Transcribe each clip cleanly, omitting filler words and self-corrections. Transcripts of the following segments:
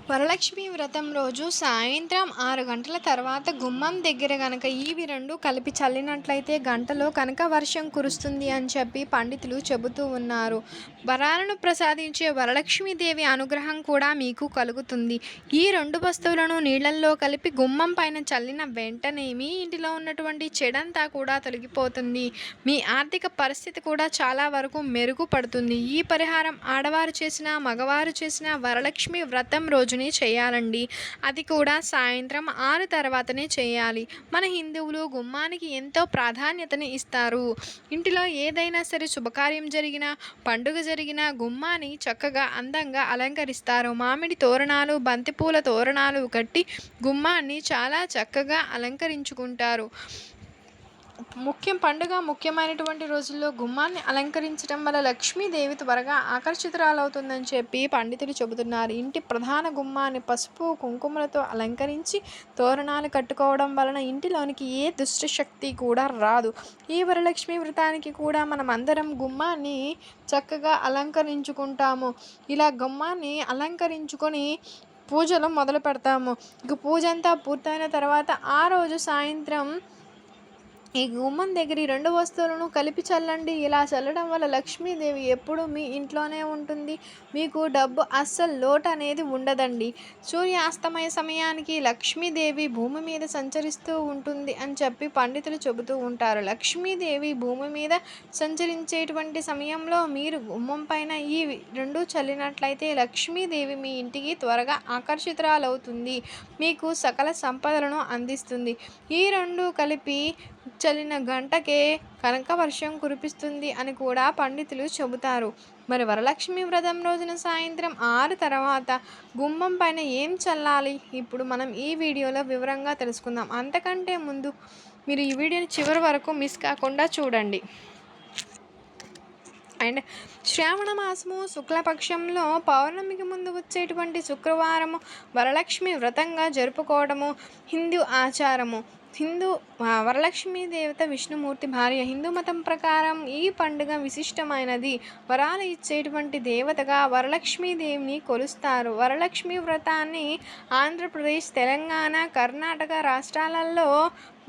వరలక్ష్మి వ్రతం రోజు సాయంత్రం 6 గంటల తర్వాత గుమ్మం దగ్గర గనక ఇవి రెండు కలిపి చల్లినట్లయితే గంటలో కనక వర్షం కురుస్తుంది అని చెప్పి పండితులు చెబుతూ ఉన్నారు. వరాలను ప్రసాదించే వరలక్ష్మీదేవి అనుగ్రహం కూడా మీకు కలుగుతుంది. ఈ రెండు వస్తువులను నీళ్ళల్లో కలిపి గుమ్మం పైన చల్లిన వెంటనే మీ ఇంటిలో ఉన్నటువంటి చెడంతా కూడా తొలగిపోతుంది. మీ ఆర్థిక పరిస్థితి కూడా చాలా వరకు మెరుగుపడుతుంది. ఈ పరిహారం ఆడవారు చేసినా మగవారు చేసినా వరలక్ష్మి వ్రతం రోజుని చేయాలండి. అది కూడా సాయంత్రం 6 తర్వాతనే చేయాలి. మన హిందువులు గుమ్మానికి ఎంతో ప్రాధాన్యతని ఇస్తారు. ఇంటిలో ఏదైనా సరే శుభకార్యం జరిగినా పండుగ జరిగినా గుమ్మాన్ని చక్కగా అందంగా అలంకరిస్తారు. మామిడి తోరణాలు బంతిపూల తోరణాలు కట్టి గుమ్మాన్ని చాలా చక్కగా అలంకరించుకుంటారు. ముఖ్యమైనటువంటి రోజుల్లో గుమ్మాన్ని అలంకరించడం వల్ల లక్ష్మీదేవి త్వరగా ఆకర్షితురాలవుతుందని చెప్పి పండితులు చెబుతున్నారు. ఇంటి ప్రధాన గుమ్మాన్ని పసుపు కుంకుమలతో అలంకరించి తోరణాలు కట్టుకోవడం వలన ఇంటిలోనికి ఏ దుష్టశక్తి కూడా రాదు. ఈ వరలక్ష్మి వ్రతానికి కూడా మనం అందరం గుమ్మాన్ని చక్కగా అలంకరించుకుంటాము. ఇలా గుమ్మాన్ని అలంకరించుకొని పూజలు మొదలు పెడతాము. ఇక పూజ అంతా పూర్తయిన తర్వాత ఆ రోజు సాయంత్రం ఈ గుమ్మం దగ్గర ఈ రెండు వస్తువులను కలిపి చల్లండి. ఇలా చల్లడం వల్ల లక్ష్మీదేవి ఎప్పుడు మీ ఇంట్లోనే ఉంటుంది. మీకు డబ్బు అస్సలు లోటు అనేది ఉండదండి. సూర్యాస్తమయ సమయానికి లక్ష్మీదేవి భూమి మీద సంచరిస్తూ ఉంటుంది అని చెప్పి పండితులు చెబుతూ ఉంటారు. లక్ష్మీదేవి భూమి మీద సంచరించేటువంటి సమయంలో మీరు గుమ్మం పైన ఈ రెండు చల్లినట్లయితే లక్ష్మీదేవి మీ ఇంటికి త్వరగా ఆకర్షితురాలవుతుంది. మీకు సకల సంపదలను అందిస్తుంది. ఈ రెండు కలిపి చల్లిన గంటకే కనక వర్షం కురిపిస్తుంది అని కూడా పండితులు చెబుతారు. మరి వరలక్ష్మి వ్రతం రోజున సాయంత్రం 6 తర్వాత గుమ్మం పైన ఏం చల్లాలి ఇప్పుడు మనం ఈ వీడియోలో వివరంగా తెలుసుకుందాం. అంతకంటే ముందు మీరు ఈ వీడియోని చివరి వరకు మిస్ కాకుండా చూడండి. అండ్ శ్రావణ మాసము శుక్లపక్షంలో పౌర్ణమికి ముందు వచ్చేటువంటి శుక్రవారము వరలక్ష్మి వ్రతంగా జరుపుకోవడము హిందూ ఆచారము. వరలక్ష్మీ దేవత విష్ణుమూర్తి భార్య. హిందూ మతం ప్రకారం ఈ పండుగ విశిష్టమైనది. వరాలు ఇచ్చేటువంటి దేవతగా వరలక్ష్మీదేవిని కొలుస్తారు. వరలక్ష్మి వ్రతాన్ని ఆంధ్రప్రదేశ్ తెలంగాణ కర్ణాటక రాష్ట్రాలలో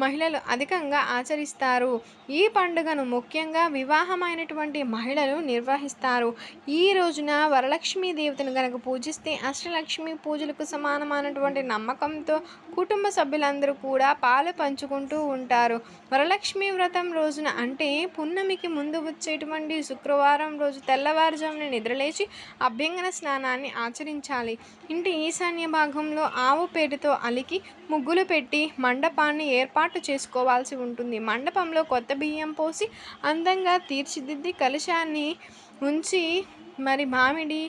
మహిళలు అధికంగా ఆచరిస్తారు. ఈ పండుగను ముఖ్యంగా వివాహమైనటువంటి మహిళలు నిర్వహిస్తారు. ఈ రోజున వరలక్ష్మీ దేవతను గనక పూజిస్తే అష్టలక్ష్మి పూజలకు సమానమైనటువంటి నమ్మకంతో కుటుంబ సభ్యులందరూ కూడా పాలు పంచుకుంటూ ఉంటారు. వరలక్ష్మి వ్రతం రోజున అంటే పున్నమికి ముందు వచ్చేటువంటి శుక్రవారం రోజు తెల్లవారుజామున నిద్రలేచి అభ్యంగన స్నానాన్ని ఆచరించాలి. ఇంటి ఈశాన్య భాగంలో ఆవు పేరుతో అలికి ముగ్గులు పెట్టి మండపాన్ని ఏర్పాటు చేసుకోవాల్సి ఉంటుంది. మండపంలో కొత్త బియ్యం పోసి అందంగా తీర్చిదిద్ది కలశాన్ని ఉంచి మరి మామిడి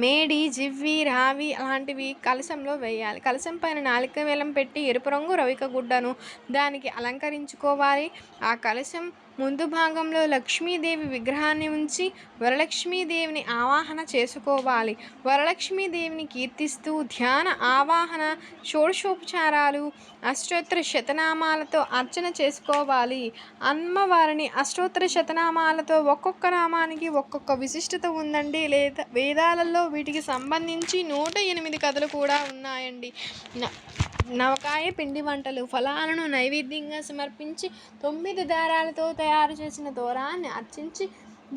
మేడి జివ్వి రావి అలాంటివి కలశంలో వేయాలి. కలశం పైన నాలిక వేలం పెట్టి ఎరుపు రంగు రవిక గుడ్డను దానికి అలంకరించుకోవాలి. ఆ కలశం ముందు భాగంలో లక్ష్మీదేవి విగ్రహాన్ని ఉంచి వరలక్ష్మీదేవిని ఆవాహన చేసుకోవాలి. వరలక్ష్మీదేవిని కీర్తిస్తూ ధ్యాన ఆవాహన షోడశోపచారాలు అష్టోత్తర శతనామాలతో అర్చన చేసుకోవాలి. అమ్మవారిని అష్టోత్తర శతనామాలతో ఒక్కొక్క నామానికి ఒక్కొక్క విశిష్టత ఉందండి. లేదా వేదాలలో వీటికి సంబంధించి 108 కథలు కూడా ఉన్నాయండి. నవకాయ పిండి వంటలు ఫలాలను నైవేద్యంగా సమర్పించి 9 దారాలతో తయారు చేసిన తోరాన్ని అర్చించి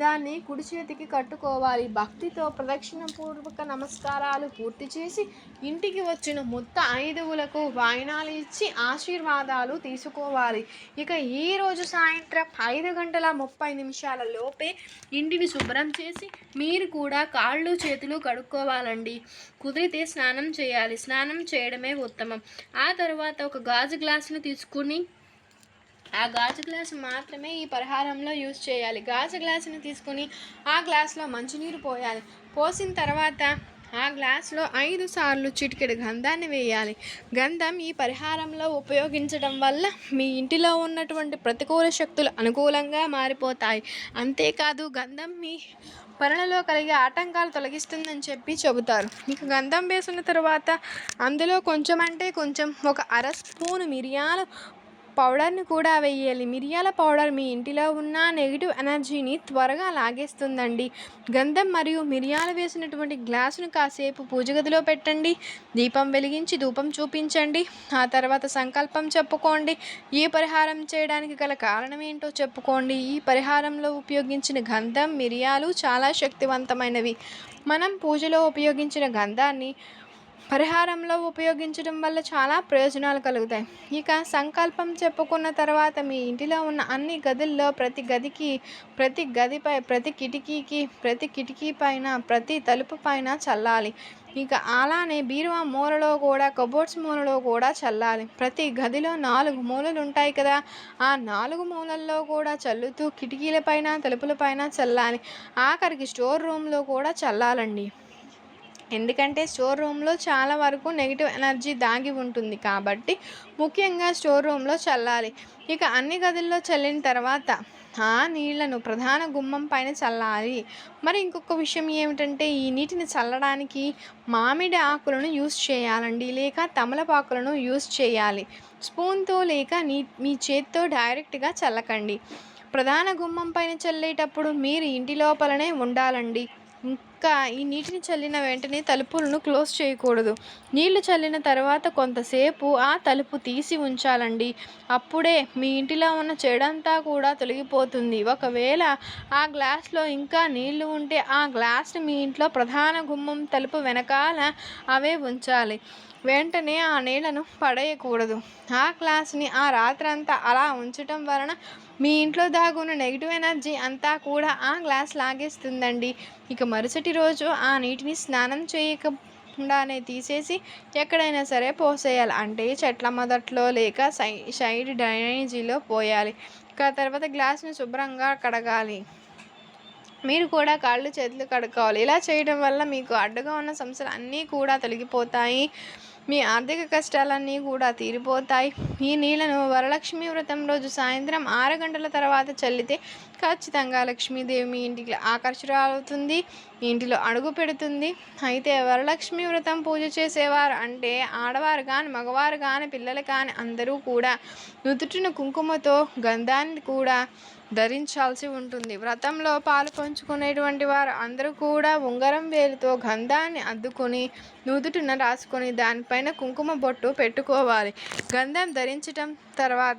దాన్ని కుడి చేతికి కట్టుకోవాలి. భక్తితో ప్రదక్షిణ పూర్వక నమస్కారాలు పూర్తి చేసి ఇంటికి వచ్చిన మొత్త 5 వాయినాలు ఇచ్చి ఆశీర్వాదాలు తీసుకోవాలి. ఇక ఈ రోజు సాయంత్రం 5:30 లోపే ఇంటిని శుభ్రం చేసి మీరు కూడా కాళ్ళు చేతులు కడుక్కోవాలండి. కుదిరితే స్నానం చేయాలి. స్నానం చేయడమే ఉత్తమం. ఆ తర్వాత ఒక గాజు గ్లాసును తీసుకుని ఆ గాజు గ్లాసు మాత్రమే ఈ పరిహారంలో యూజ్ చేయాలి. గాజు గ్లాసుని తీసుకుని ఆ గ్లాసులో మంచినీరు పోయాలి. పోసిన తర్వాత ఆ గ్లాసులో 5 సార్లు చిటికెడు గంధాన్ని వేయాలి. గంధం ఈ పరిహారంలో ఉపయోగించడం వల్ల మీ ఇంటిలో ఉన్నటువంటి ప్రతికూల శక్తులు అనుకూలంగా మారిపోతాయి. అంతేకాదు గంధం మీ పనులలో కలిగే ఆటంకాలు తొలగిస్తుందని చెప్పి చెబుతారు. ఇక గంధం వేసిన తర్వాత అందులో కొంచెం ఒక 1/2 స్పూను మిరియాలు పౌడర్‌ని కూడా వేయాలి. మిరియాల పౌడర్ మీ ఇంటిలో ఉన్న నెగెటివ్ ఎనర్జీని త్వరగా లాగేస్తుందండి. గంధం మరియు మిరియాలు వేసినటువంటి గ్లాసును కాసేపు పూజ గదిలో పెట్టండి. దీపం వెలిగించి ధూపం చూపించండి. ఆ తర్వాత సంకల్పం చెప్పుకోండి. ఈ పరిహారం చేయడానికి గల కారణం ఏంటో చెప్పుకోండి. ఈ పరిహారంలో ఉపయోగించిన గంధం, మిరియాలు చాలా శక్తివంతమైనవి. మనం పూజలో ఉపయోగించిన గంధాన్ని పరిహారంలో ఉపయోగించడం వల్ల చాలా ప్రయోజనాలు కలుగుతాయి. ఇక సంకల్పం చెప్పుకున్న తర్వాత మీ ఇంటిలో ఉన్న అన్ని గదుల్లో ప్రతి గదిపై, ప్రతి కిటికీ పైన, ప్రతి తలుపు పైన చల్లాలి. ఇక అలానే బీరువా మూలలో కూడా, కబోర్డ్స్ మూలలో కూడా చల్లాలి. ప్రతి గదిలో 4 మూలలు ఉంటాయి కదా, ఆ 4 మూలల్లో కూడా చల్లుతూ కిటికీల పైన, తలుపుల పైన చల్లాలి. ఆఖరికి స్టోర్ రూమ్లో కూడా చల్లాలండి. ఎందుకంటే స్టోర్ రూమ్లో చాలా వరకు నెగిటివ్ ఎనర్జీ దాగి ఉంటుంది కాబట్టి ముఖ్యంగా స్టోర్ రూమ్లో చల్లాలి. ఇక అన్ని గదుల్లో చల్లిన తర్వాత ఆ నీళ్లను ప్రధాన గుమ్మం పైన చల్లాలి. మరి ఇంకొక విషయం ఏమిటంటే ఈ నీటిని చల్లడానికి మామిడి ఆకులను యూస్ చేయాలండి, లేక తమలపాకులను యూస్ చేయాలి. స్పూన్తో లేక మీ చేత్తో డైరెక్ట్గా చల్లకండి. ప్రధాన గుమ్మం పైన చల్లేటప్పుడు మీరు ఇంటి లోపలనే ఉండాలండి. ఇంకా ఈ నీటిని చల్లిన వెంటనే తలుపులను క్లోజ్ చేయకూడదు. నీళ్లు చల్లిన తర్వాత కొంతసేపు ఆ తలుపు తీసి ఉంచాలండి. అప్పుడే మీ ఇంటిలో ఉన్న చెడంతా కూడా తొలగిపోతుంది. ఒకవేళ ఆ గ్లాస్లో ఇంకా నీళ్లు ఉంటే ఆ గ్లాస్ని మీ ఇంట్లో ప్రధాన గుమ్మం తలుపు వెనకాల అవే ఉంచాలి. వెంటనే ఆ నీళ్లను పడేయకూడదు. ఆ గ్లాస్ని ఆ రాత్రంతా అలా ఉంచటం వలన మీ ఇంట్లో దాగున్న నెగిటివ్ ఎనర్జీ అంతా కూడా ఆ గ్లాస్ లాగేస్తుందండి. ఇక మరుసటి రోజు ఆ నీటిని స్నానం చేయకుండానే తీసేసి ఎక్కడైనా సరే పోసేయాలి. అంటే చెట్ల మొదట్లో లేక సైడ్ డ్రైనేజీలో పోయాలి. ఇక తర్వాత గ్లాస్ని శుభ్రంగా కడగాలి. మీరు కూడా కాళ్ళు చేతులు కడుక్కోవాలి. ఇలా చేయడం వల్ల మీకు అడ్డుగా ఉన్న సమస్యలు అన్నీ కూడా తొలగిపోతాయి. మీ ఆర్థిక కష్టాలన్నీ కూడా తీరిపోతాయి. ఈ నీళ్లను వరలక్ష్మి వ్రతం రోజు సాయంత్రం 6 గంటల తర్వాత చల్లితే ఖచ్చితంగా లక్ష్మీదేవి మీ ఇంటికి ఆకర్షితురాలవుతుంది, మీ ఇంటిలో అడుగు పెడుతుంది. అయితే వరలక్ష్మి వ్రతం పూజ చేసేవారు అంటే ఆడవారు కానీ, మగవారు కానీ, పిల్లలు కానీ అందరూ కూడా నుదుటిన కుంకుమతో గంధాన్ని కూడా ధరించాల్సి ఉంటుంది. వ్రతంలో పాలు పంచుకునేటువంటి వారు అందరూ కూడా ఉంగరం వేలుతో గంధాన్ని అద్దుకొని నుదుటిన రాసుకొని దానిపైన కుంకుమ బొట్టు పెట్టుకోవాలి. గంధం ధరించటం తర్వాత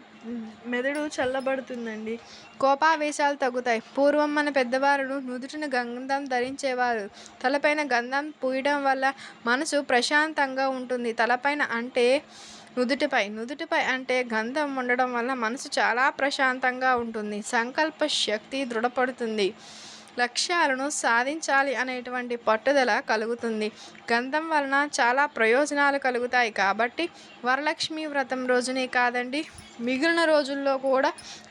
మెదడు చల్లబడుతుందండి, కోపావేశాలు తగ్గుతాయి. పూర్వం మన పెద్దవారు నుదుటిన గంధం ధరించేవారు. తలపైన గంధం పూయడం వల్ల మనసు ప్రశాంతంగా ఉంటుంది. తలపైన అంటే నుదుటిపై అంటే గంధం ఉండడం వల్ల మనసు చాలా ప్రశాంతంగా ఉంటుంది. సంకల్ప శక్తి దృఢపడుతుంది. లక్ష్యాలను సాధించాలి అనేటువంటి పట్టుదల కలుగుతుంది. గంధం వలన చాలా ప్రయోజనాలు కలుగుతాయి. కాబట్టి వరలక్ష్మి వ్రతం రోజునే కాదండి, మిగిలిన రోజుల్లో కూడా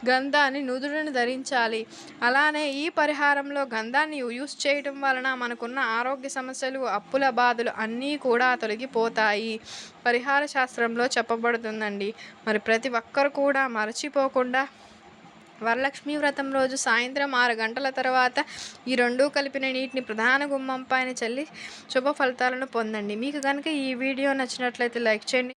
గంధాన్ని నుదుటిని ధరించాలి. అలానే ఈ పరిహారంలో గంధాన్ని యూస్ చేయడం వలన మనకున్న ఆరోగ్య సమస్యలు, అప్పుల బాధలు అన్నీ కూడా తొలగిపోతాయి. పరిహార శాస్త్రంలో చెప్పబడుతుందండి. మరి ప్రతి ఒక్కరు కూడా మర్చిపోకుండా వరలక్ష్మి వ్రతం రోజు సాయంత్రం 6 గంటల తర్వాత ఈ రెండూ కలిపిన నీటిని ప్రధాన గుమ్మం పైన చల్లి శుభ ఫలితాలను పొందండి. మీకు కనుక ఈ వీడియో నచ్చినట్లయితే లైక్ చేయండి.